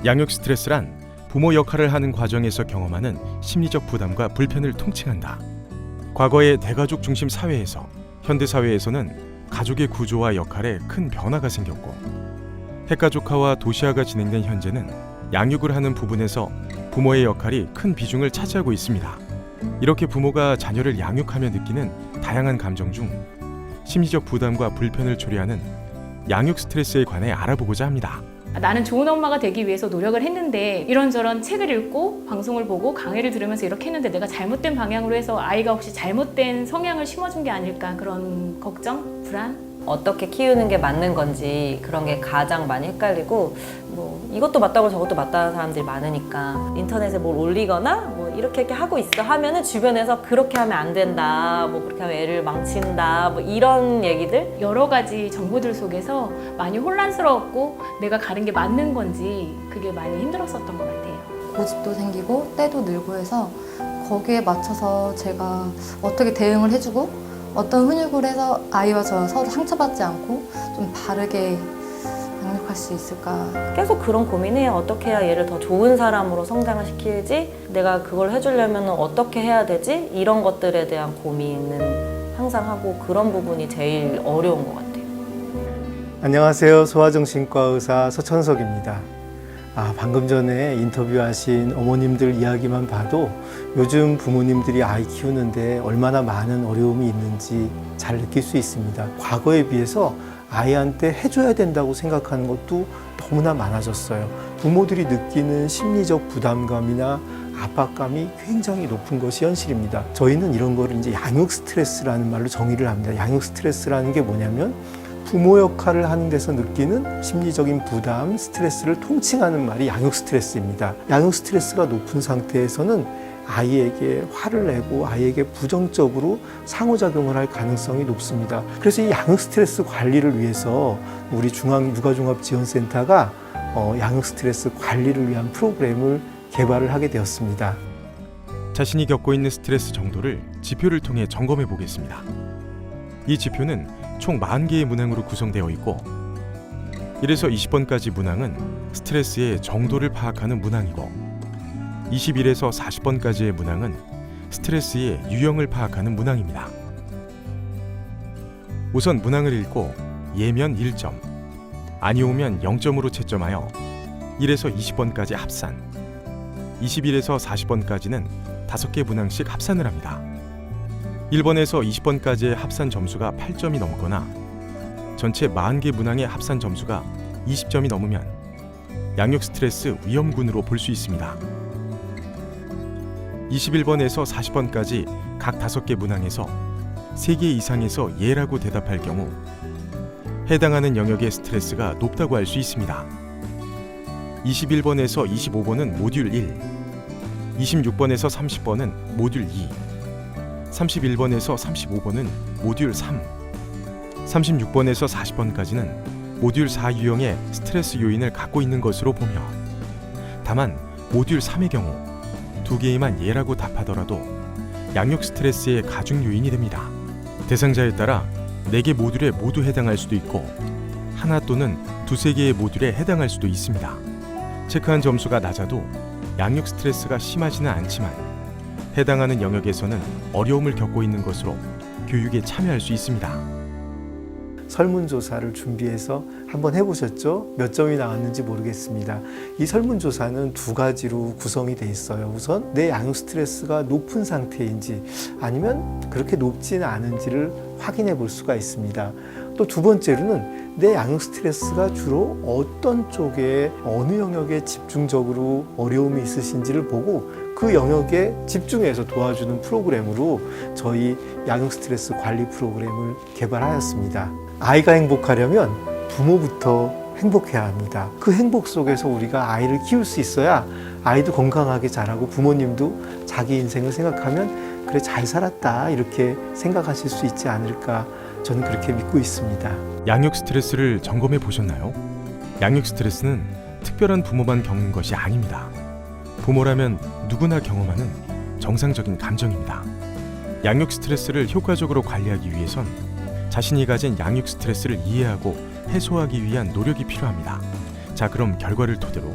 양육 스트레스란 부모 역할을 하는 과정에서 경험하는 심리적 부담과 불편을 통칭한다. 과거의 대가족 중심 사회에서 현대 사회에서는 가족의 구조와 역할에 큰 변화가 생겼고, 핵가족화와 도시화가 진행된 현재는 양육을 하는 부분에서 부모의 역할이 큰 비중을 차지하고 있습니다. 이렇게 부모가 자녀를 양육하며 느끼는 다양한 감정 중 심리적 부담과 불편을 초래하는 양육 스트레스에 관해 알아보고자 합니다. 나는 좋은 엄마가 되기 위해서 노력을 했는데 이런저런 책을 읽고 방송을 보고 강의를 들으면서 이렇게 했는데 내가 잘못된 방향으로 해서 아이가 혹시 잘못된 성향을 심어준 게 아닐까, 그런 걱정, 불안? 어떻게 키우는 게 맞는 건지 그런 게 가장 많이 헷갈리고, 뭐 이것도 맞다고 저것도 맞다는 사람들이 많으니까 인터넷에 뭘 올리거나 뭐 이렇게 하고 있어 하면은 주변에서 그렇게 하면 안 된다, 뭐 그렇게 하면 애를 망친다, 뭐 이런 얘기들. 여러 가지 정보들 속에서 많이 혼란스러웠고 내가 가는 게 맞는 건지 그게 많이 힘들었었던 것 같아요. 고집도 생기고 때도 늘고 해서 거기에 맞춰서 제가 어떻게 대응을 해주고 어떤 훈육을 해서 아이와 저 서로 상처받지 않고 좀 바르게 양육할 수 있을까. 계속 그런 고민해요. 어떻게 해야 얘를 더 좋은 사람으로 성장을 시키지? 내가 그걸 해주려면 어떻게 해야 되지? 이런 것들에 대한 고민은 항상 하고, 그런 부분이 제일 어려운 것 같아요. 안녕하세요. 소아정신과 의사 서천석입니다. 방금 전에 인터뷰하신 어머님들 이야기만 봐도 요즘 부모님들이 아이 키우는데 얼마나 많은 어려움이 있는지 잘 느낄 수 있습니다. 과거에 비해서 아이한테 해줘야 된다고 생각하는 것도 너무나 많아졌어요. 부모들이 느끼는 심리적 부담감이나 압박감이 굉장히 높은 것이 현실입니다. 저희는 이런 거를 이제 양육 스트레스라는 말로 정의를 합니다. 양육 스트레스라는 게 뭐냐면 부모 역할을 하는 데서 느끼는 심리적인 부담, 스트레스를 통칭하는 말이 양육 스트레스입니다. 양육 스트레스가 높은 상태에서는 아이에게 화를 내고 아이에게 부정적으로 상호작용을 할 가능성이 높습니다. 그래서 이 양육 스트레스 관리를 위해서 우리 중앙육아종합지원센터가 양육 스트레스 관리를 위한 프로그램을 개발을 하게 되었습니다. 자신이 겪고 있는 스트레스 정도를 지표를 통해 점검해 보겠습니다. 이 지표는 총 40개의 문항으로 구성되어 있고, 1에서 20번까지 문항은 스트레스의 정도를 파악하는 문항이고, 21에서 40번까지의 문항은 스트레스의 유형을 파악하는 문항입니다. 우선 문항을 읽고 예면 1점, 아니 오면 0점으로 채점하여 1에서 20번까지 합산, 21에서 40번까지는 5개 문항씩 합산을 합니다. 1번에서 20번까지의 합산 점수가 8점이 넘거나 전체 40개 문항의 합산 점수가 20점이 넘으면 양육 스트레스 위험군으로 볼 수 있습니다. 21번에서 40번까지 각 5개 문항에서 3개 이상에서 예라고 대답할 경우 해당하는 영역의 스트레스가 높다고 할 수 있습니다. 21번에서 25번은 모듈 1, 26번에서 30번은 모듈 2, 31번에서 35번은 모듈 3, 36번에서 40번까지는 모듈 4 유형의 스트레스 요인을 갖고 있는 것으로 보며, 다만 모듈 3의 경우 2개에만 예라고 답하더라도 양육 스트레스의 가중 요인이 됩니다. 대상자에 따라 4개 모듈에 모두 해당할 수도 있고 하나 또는 2-3개의 모듈에 해당할 수도 있습니다. 체크한 점수가 낮아도 양육 스트레스가 심하지는 않지만 해당하는 영역에서는 어려움을 겪고 있는 것으로 교육에 참여할 수 있습니다. 설문조사를 준비해서 한번 해보셨죠? 몇 점이 나왔는지 모르겠습니다. 이 설문조사는 2가지로 구성이 돼 있어요. 우선 내 양육 스트레스가 높은 상태인지 아니면 그렇게 높지는 않은지를 확인해 볼 수가 있습니다. 또 2번째로는 내 양육 스트레스가 주로 어떤 쪽에 어느 영역에 집중적으로 어려움이 있으신지를 보고 그 영역에 집중해서 도와주는 프로그램으로 저희 양육 스트레스 관리 프로그램을 개발하였습니다. 아이가 행복하려면 부모부터 행복해야 합니다. 그 행복 속에서 우리가 아이를 키울 수 있어야 아이도 건강하게 자라고 부모님도 자기 인생을 생각하면 그래 잘 살았다 이렇게 생각하실 수 있지 않을까, 저는 그렇게 믿고 있습니다. 양육 스트레스를 점검해 보셨나요? 양육 스트레스는 특별한 부모만 겪는 것이 아닙니다. 부모라면 누구나 경험하는 정상적인 감정입니다. 양육 스트레스를 효과적으로 관리하기 위해선 자신이 가진 양육 스트레스를 이해하고 해소하기 위한 노력이 필요합니다. 자, 그럼 결과를 토대로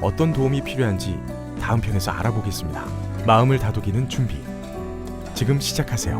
어떤 도움이 필요한지 다음 편에서 알아보겠습니다. 마음을 다독이는 준비. 지금 시작하세요.